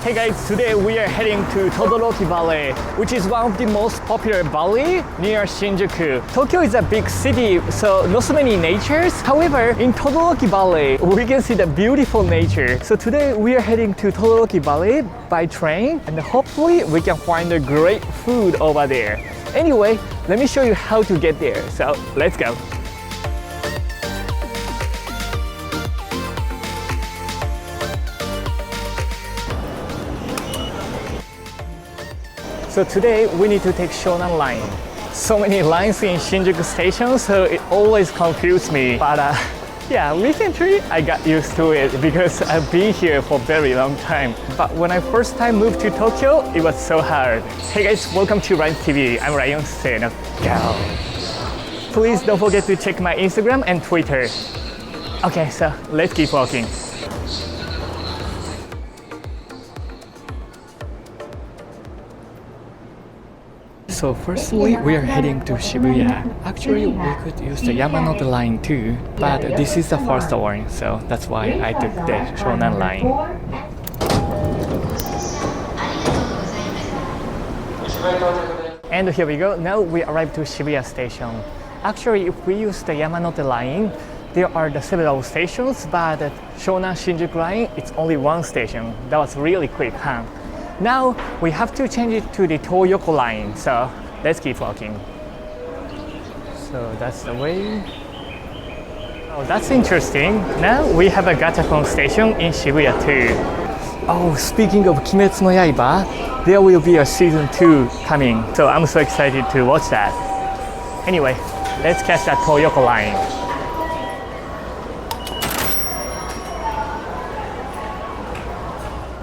Hey guys, today we are heading to Todoroki Valley, which is one of the most popular valley near Shinjuku. Tokyo is a big city, so not so many natures. However, in Todoroki Valley, we can see the beautiful nature. So today we are heading to Todoroki Valley by train, and hopefully we can find a great food over there. Anyway, let me show you how to get there. So let's go. So today we need to take Shonan line. So many lines in Shinjuku Station, so it always confuses me. But yeah, recently I got used to it because I've been here for a very long time. But when I first time moved to Tokyo, it was so hard. Hey guys, welcome to Ryan TV. I'm Ryan Sentochihiro. Please don't forget to check my Instagram and Twitter. Okay, so let's keep walking. So firstly, we are heading to Shibuya. Actually, we could use the Yamanote line too, but this is the first one, so that's why I took the Shonan line. And here we go. Now we arrived to Shibuya Station. Actually, if we use the Yamanote line, there are the several stations, but Shonan Shinjuku line, it's only one station. That was really quick, huh? Now we have to change it to the Toyoko line, so let's keep walking. So that's the way. Oh, that's interesting. Now we have a Gachapon station in Shibuya too. Oh, speaking of Kimetsu no Yaiba, there will be a season 2 coming, so I'm so excited to watch that. Anyway, let's catch that Toyoko line.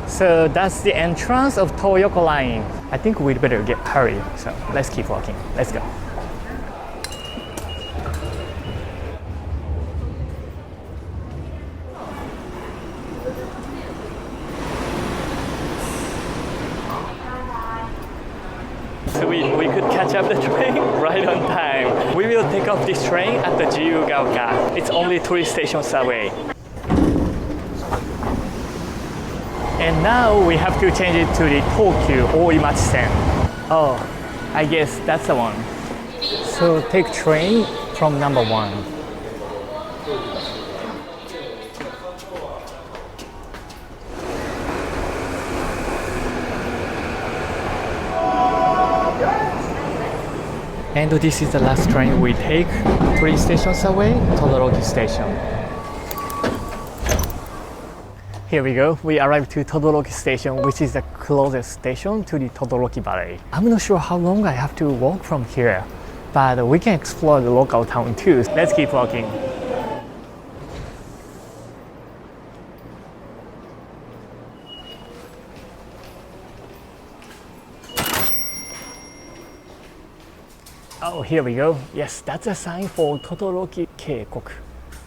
So that's the entrance of Toyoko line. I think we'd better get hurry. So let's keep walking. Let's go. So we could catch up the train right on time. We will take off this train at the Jiyugaoka. It's only 3 stations away. And now we have to change it to the Tokyu Oimachi-sen. Oh, I guess that's the one. So take train from number 1. And this is the last train we take, 3 stations away, Todoroki Station. Here we go. We arrived to Todoroki Station, which is the closest station to the Todoroki Valley. I'm not sure how long I have to walk from here, but we can explore the local town too. Let's keep walking. Oh, here we go. Yes, that's a sign for Todoroki Keikoku.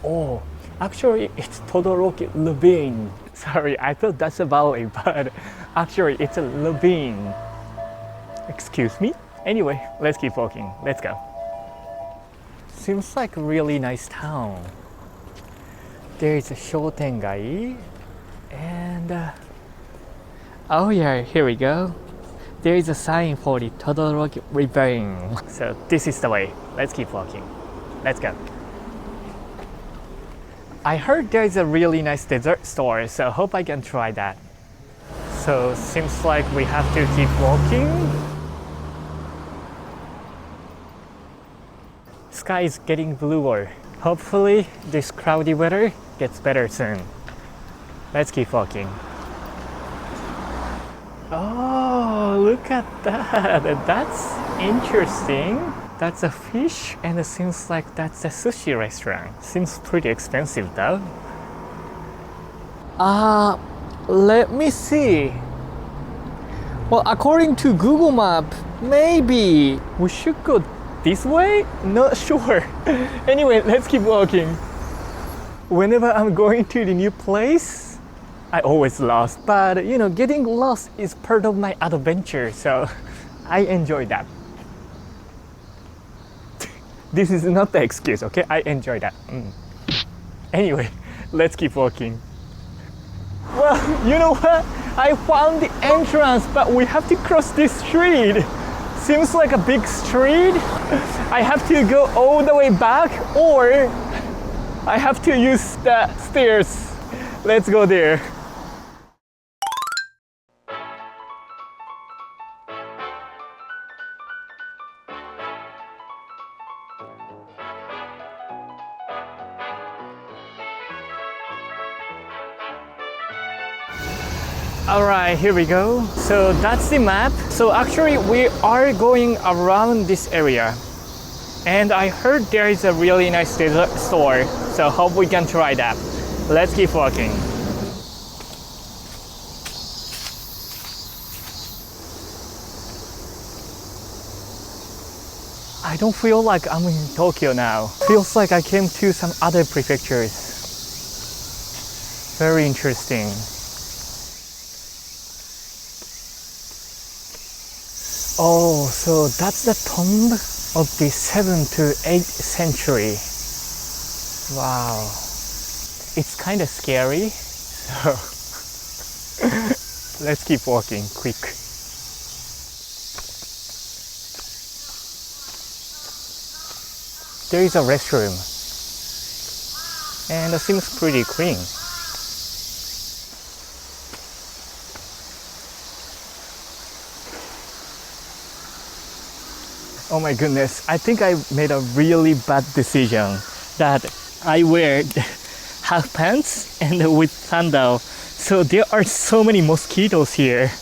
Oh, actually it's Todoroki Ravine. Sorry, I thought that's a valley, but actually it's a ravine. Excuse me? Anyway, let's keep walking. Let's go. Seems like a really nice town. There is a Shotengai and oh yeah, here we go. There is a sign for the Todoroki Ravine. So this is the way. Let's keep walking. Let's go. I heard there is a really nice dessert store, so I hope I can try that. So seems like we have to keep walking. Sky is getting bluer. Hopefully this cloudy weather gets better soon. Let's keep walking. Oh, look at that. That's interesting. That's a fish, and it seems like that's a sushi restaurant. Seems pretty expensive though. Let me see. Well, according to Google Map, maybe we should go this way? Not sure. Anyway, let's keep walking. Whenever I'm going to the new place, I always lost. But you know, getting lost is part of my adventure, so I enjoy that. This is not the excuse, okay? I enjoy that. Anyway, let's keep walking. Well, you know what? I found the entrance, but we have to cross this street. Seems like a big street. I have to go all the way back, or I have to use the stairs. Let's go there. Alright, here we go. So that's the map. So actually we are going around this area. And I heard there is a really nice dessert store. So hope we can try that. Let's keep walking. I don't feel like I'm in Tokyo now. Feels like I came to some other prefectures. Very interesting. Oh, so that's the tomb of the 7th to 8th century. Wow. It's kind of scary. So let's keep walking quick. There is a restroom. And it seems pretty clean. Oh my goodness, I think I made a really bad decision that I wear half pants and with sandal. So there are so many mosquitoes here.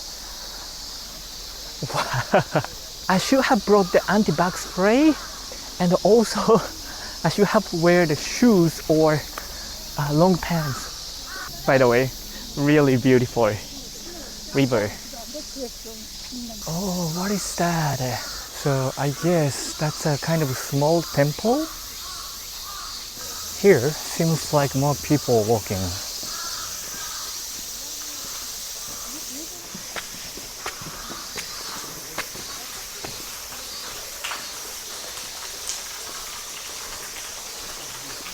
Wow. I should have brought the anti-bug spray, and also I should have wear the shoes or long pants. By the way, really beautiful river. Oh, what is that? So I guess that's a kind of small temple. Here seems like more people walking.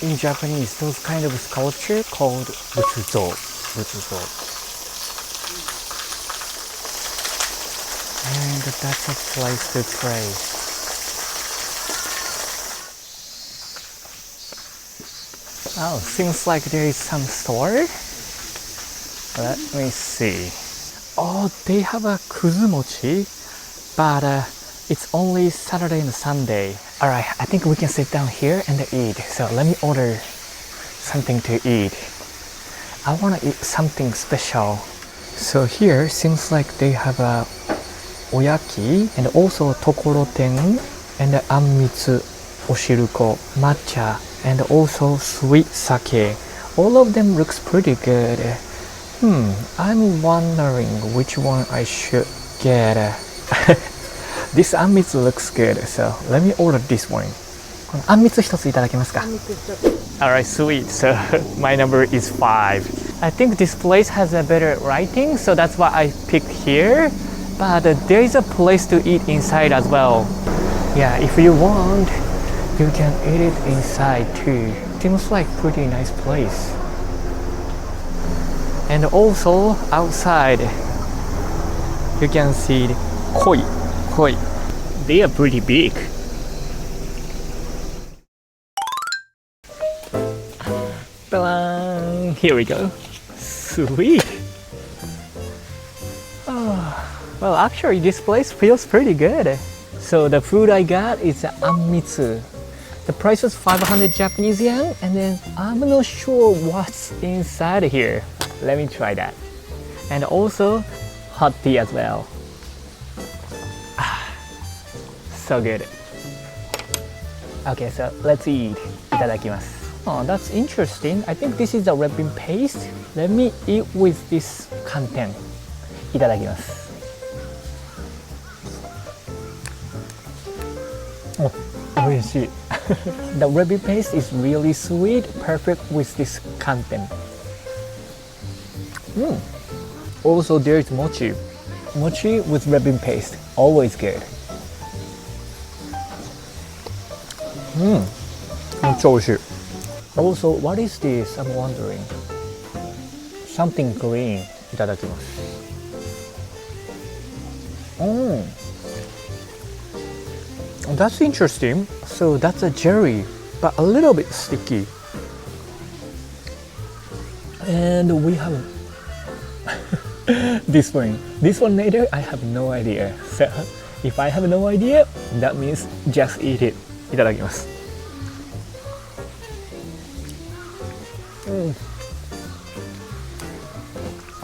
In Japanese, those kind of sculpture called Butsuzo. And that's a place to pray. Oh, seems like there is some store. Let me see. Oh, they have a kuzumochi, but it's only Saturday and Sunday. Alright, I think we can sit down here and eat. So let me order something to eat. I want to eat something special. So here seems like they have a oyaki and also tokoroten and Anmitsu, oshiruko, matcha, and also sweet sake. All of them looks pretty good. I'm wondering which one I should get. This Anmitsu looks good, so let me order this one. あんみつ一ついただけますか? Alright, sweet. So my number is 5. I think this place has a better lighting, so that's why I picked here. But there is a place to eat inside as well. Yeah, if you want, you can eat it inside too. Seems like pretty nice place. And also outside, you can see koi. They are pretty big. Here we go. Sweet. Well, actually, this place feels pretty good. So the food I got is Anmitsu. The price was 500 Japanese yen, and then I'm not sure what's inside here. Let me try that. And also hot tea as well. So good. Okay, so let's eat. Itadakimasu. Oh, that's interesting. I think this is the red bean paste. Let me eat with this kanten. Itadakimasu. Oh, oishii. The red bean paste is really sweet, perfect with this kanten. Also, there is mochi. Mochi with red bean paste, always good. Also, what is this? I'm wondering. Something green. いただきます。Oh, that's interesting. So that's a jelly, but a little bit sticky. And we have this one. This one later, I have no idea. So if I have no idea, that means just eat it. いただきます。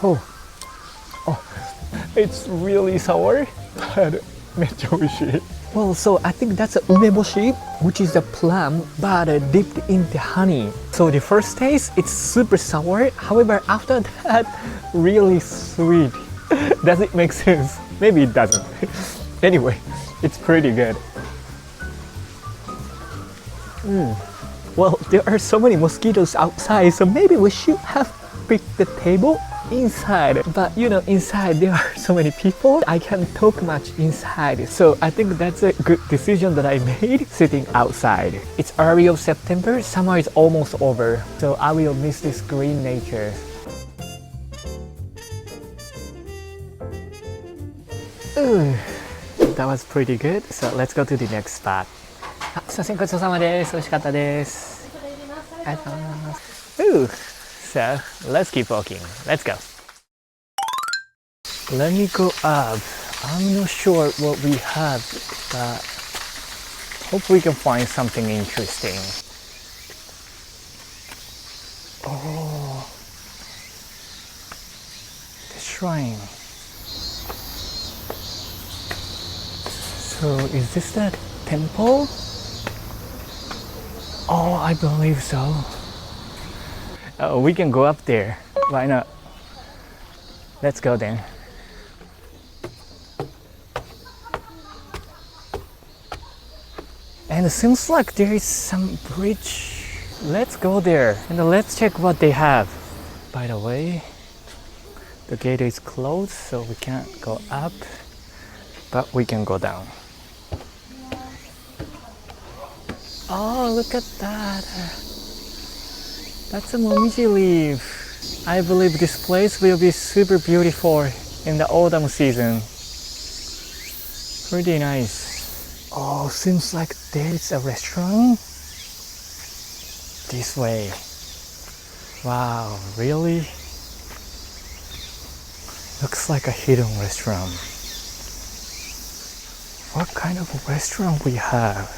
Oh, it's really sour, but めっちゃ美味しい。Well, so I think that's umeboshi, which is a plum, but dipped into honey. So the first taste, it's super sour. However, after that, really sweet. Does it make sense? Maybe it doesn't. Anyway, it's pretty good. Well, there are so many mosquitoes outside, so maybe we should have picked the table inside. But you know, inside there are so many people, I can't talk much inside. So I think that's a good decision that I made sitting outside. It's early of September, summer is almost over, so I will miss this green nature. That was pretty good. So let's go to the next spot. すいません、ごちそうさまです。美味しかったです。ありがとうございます。So let's keep walking. Let's go. Let me go up. I'm not sure what we have, but hope we can find something interesting. Oh, the shrine. So is this the temple? Oh, I believe so. Oh, we can go up there. Why not? Let's go then. And it seems like there is some bridge. Let's go there and let's check what they have. By the way, the gate is closed, so we can't go up, but we can go down. Oh, look at that. That's a momiji leaf. I believe this place will be super beautiful in the autumn season. Pretty nice. Oh, seems like there's a restaurant this way. Wow, really? Looks like a hidden restaurant. What kind of a restaurant we have?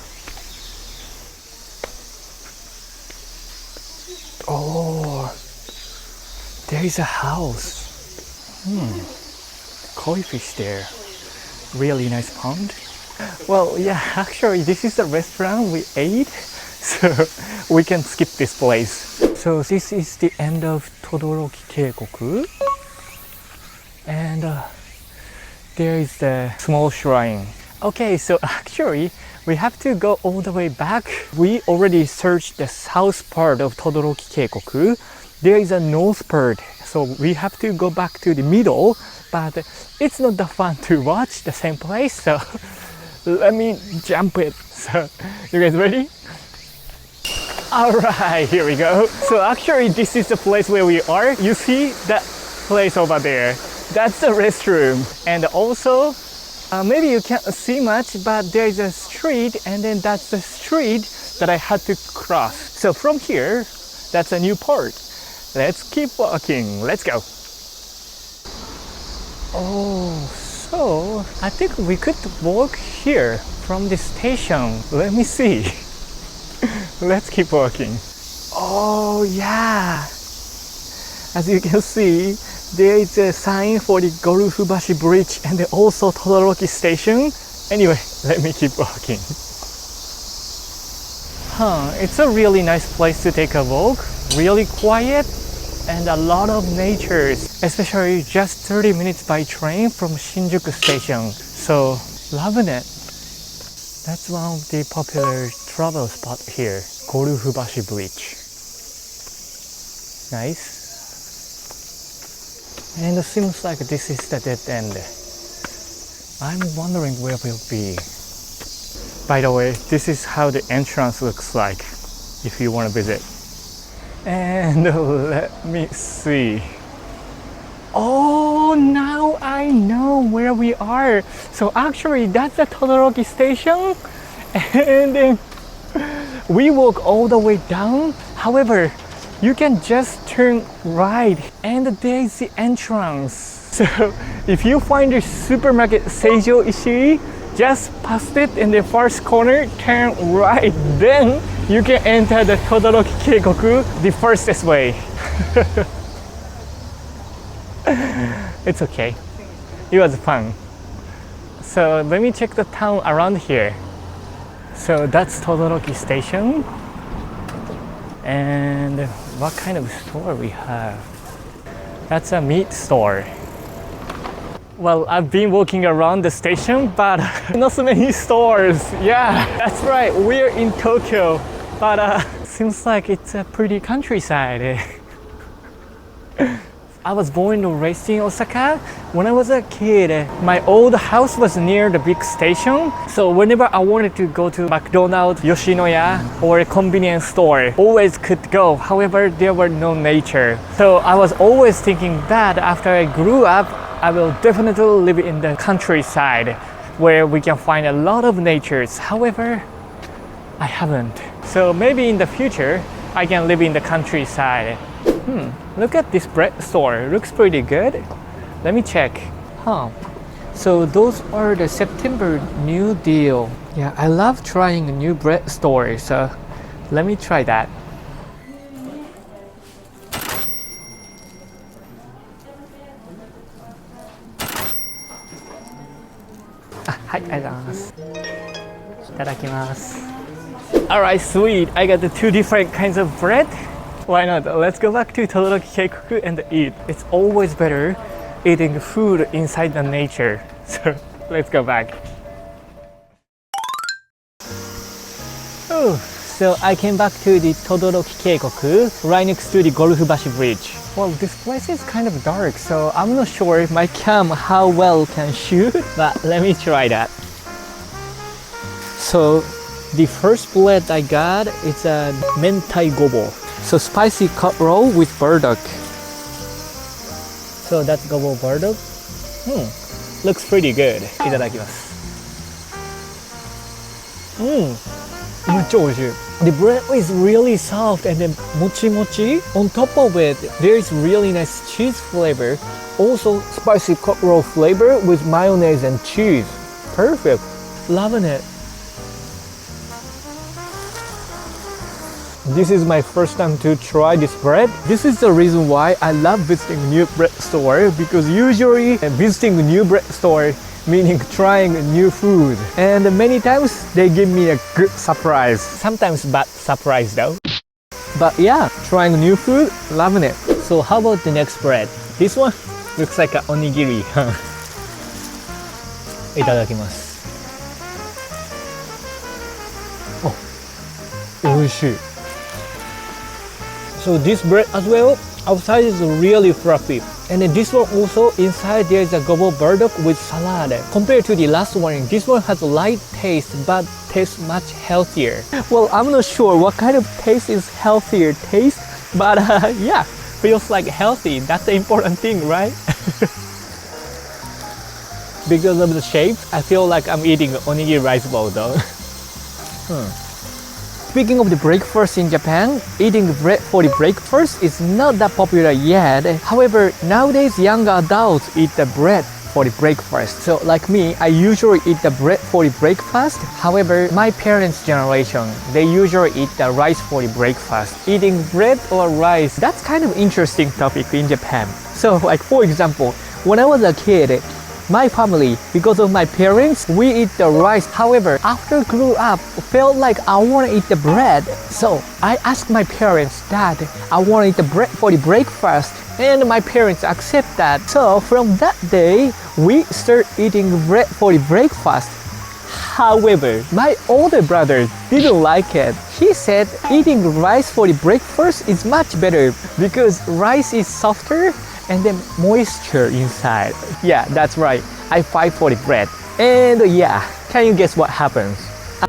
Oh, there is a house. Koi fish there. Really nice pond. Well, yeah, actually this is the restaurant we ate, so we can skip this place. So this is the end of Todoroki Keikoku. And there is the small shrine. Okay, so actually we have to go all the way back. We already searched the south part of Todoroki Keikoku. There is a north part, so we have to go back to the middle, but it's not that fun to watch the same place, so let me jump it. So, you guys ready? Alright, here we go. So actually this is the place where we are. You see that place over there? That's the restroom. And also, maybe you can't see much, but there is a street, and then that's the street that I had to cross. So from here, that's a new part. Let's keep walking. Let's go. Oh, so I think we could walk here from the station. Let me see. Let's keep walking. Oh, yeah. As you can see, there is a sign for the Gorufubashi Bridge and also Todoroki Station. Anyway, let me keep walking. It's a really nice place to take a walk. Really quiet and a lot of nature, especially just 30 minutes by train from Shinjuku Station. So, loving it. That's one of the popular travel spot here, Gorufubashi Bridge. Nice. And it seems like this is the dead end. I'm wondering where we'll be. By the way, this is how the entrance looks like if you want to visit. And let me see. Oh, I know where we are. So actually, that's the Todoroki station, and then we walk all the way down. However, you can just turn right, and there's the entrance. So if you find the supermarket Seijo Ishii, just past it in the first corner, turn right, then you can enter the Todoroki Keikoku the fastest way. It's okay. It was fun. So let me check the town around here. So that's Todoroki Station. And what kind of store we have? That's a meat store. Well, I've been walking around the station, but not so many stores. Yeah, that's right. We're in Tokyo, but seems like it's a pretty countryside. I was born and raised in Osaka. When I was a kid, my old house was near the big station. So whenever I wanted to go to McDonald's, Yoshinoya, or a convenience store, always could go. However, there were no nature. So I was always thinking that after I grew up, I will definitely live in the countryside where we can find a lot of natures. However, I haven't. So maybe in the future, I can live in the countryside. Look at this bread store. Looks pretty good. Let me check. So those are the September new deal. Yeah, I love trying a new bread store. So let me try that. Alright, sweet. I got the two different kinds of bread. Why not? Let's go back to Todoroki Keikoku and eat. It's always better eating food inside the nature. So let's go back. Oh, so I came back to the Todoroki Keikoku right next to the Golfubashi Bridge. Well, this place is kind of dark, so I'm not sure if my cam how well can shoot, but let me try that. So the first plate I got is a mentai gobo. So spicy cut roll with burdock. So that's gobo burdock. Looks pretty good. いただきます。めっちゃ美味しい。The bread is really soft and then mochi mochi. On top of it, there is really nice cheese flavor. Also spicy cut roll flavor with mayonnaise and cheese. Perfect. Loving it. This is my first time to try this bread. This is the reason why I love visiting new bread store, because usually visiting a new bread store meaning trying new food. And many times they give me a good surprise. Sometimes bad surprise though. But yeah, trying new food, loving it. So how about the next bread? This one looks like an onigiri. いただきます。お、美味しい。So this bread as well, outside is really fluffy. And then this one also, inside there is a gobo burdock with salad. Compared to the last one, this one has a light taste but tastes much healthier. Well, I'm not sure what kind of taste is healthier taste, but yeah, feels like healthy. That's the important thing, right? Because of the shape, I feel like I'm eating onigiri rice bowl though. Speaking of the breakfast in Japan, eating bread for the breakfast is not that popular yet. However, nowadays young adults eat the bread for the breakfast. So like me, I usually eat the bread for the breakfast. However, my parents' generation, they usually eat the rice for the breakfast. Eating bread or rice, that's kind of interesting topic in Japan. So like for example, when I was a kid, my family, because of my parents, we eat the rice. However, after grew up, felt like I want to eat the bread. So I asked my parents that I want to eat the bread for the breakfast, and my parents accept that. So from that day, we start eating bread for the breakfast. However, my older brother didn't like it. He said eating rice for the breakfast is much better because rice is softer and then moisture inside. Yeah, that's right. I fight for the bread. And yeah, can you guess what happens?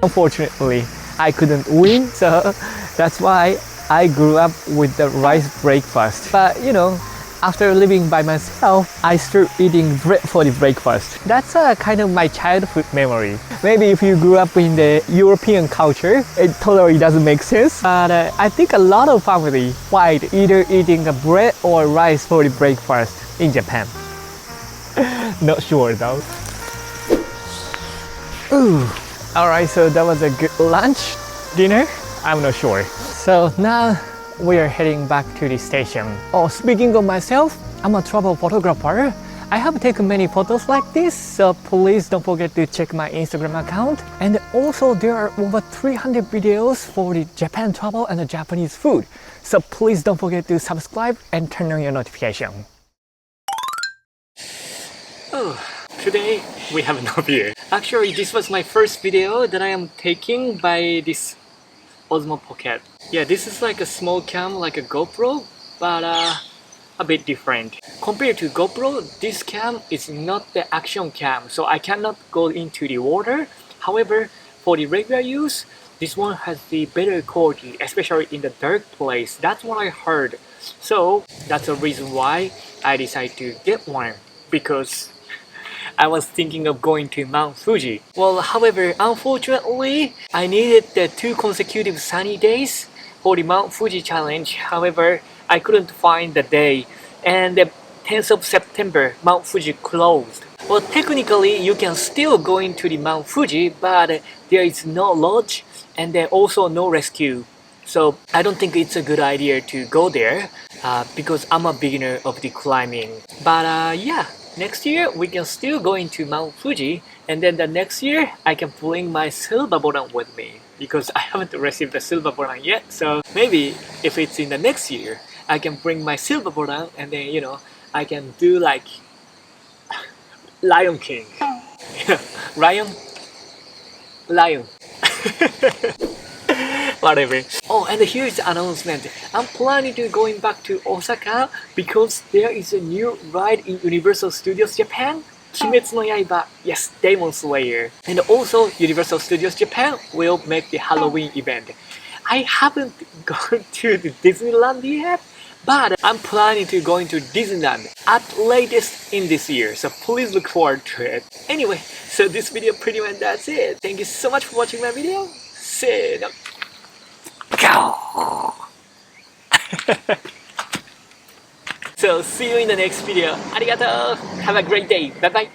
Unfortunately, I couldn't win, so that's why I grew up with the rice breakfast. But you know, after living by myself, I started eating bread for the breakfast. That's kind of my childhood memory. Maybe if you grew up in the European culture, it totally doesn't make sense. But I think a lot of family tried either eating a bread or rice for the breakfast in Japan. Not sure though. Ooh. Alright, so that was a good lunch, dinner? I'm not sure. So now we are heading back to the station. Oh, speaking of myself, I'm a travel photographer. I have taken many photos like this, so please don't forget to check my Instagram account. And also there are over 300 videos for the Japan travel and the Japanese food. So please don't forget to subscribe and turn on your notification. Oh, today we have no beer. Actually, this was my first video that I am taking by this Osmo Pocket. Yeah, this is like a small cam, like a GoPro, but a bit different. Compared to GoPro, this cam is not the action cam, so I cannot go into the water. However, for the regular use, this one has the better quality, especially in the dark place. That's what I heard. So that's the reason why I decided to get one, because I was thinking of going to Mount Fuji. Well, however, unfortunately, I needed the 2 consecutive sunny days for the Mount Fuji challenge. However, I couldn't find the day, and the 10th of September, Mount Fuji closed. Well, technically, you can still go into the Mount Fuji, but there is no lodge and then also no rescue. So I don't think it's a good idea to go there because I'm a beginner of the climbing. But yeah. Next year, we can still go into Mount Fuji, and then the next year, I can bring my silver boran with me, because I haven't received the silver boran yet, so maybe if it's in the next year, I can bring my silver boran, and then, you know, I can do like Lion King. Lion? Whatever. Oh, and here's the announcement. I'm planning to going back to Osaka because there is a new ride in Universal Studios Japan. Kimetsu no Yaiba, yes, Demon Slayer. And also Universal Studios Japan will make the Halloween event. I haven't gone to the Disneyland yet, but I'm planning to go into Disneyland at latest in this year, so please look forward to it. Anyway, so this video pretty much that's it. Thank you so much for watching my video. See you. So see you in the next video. Arigato! Have a great day. Bye bye.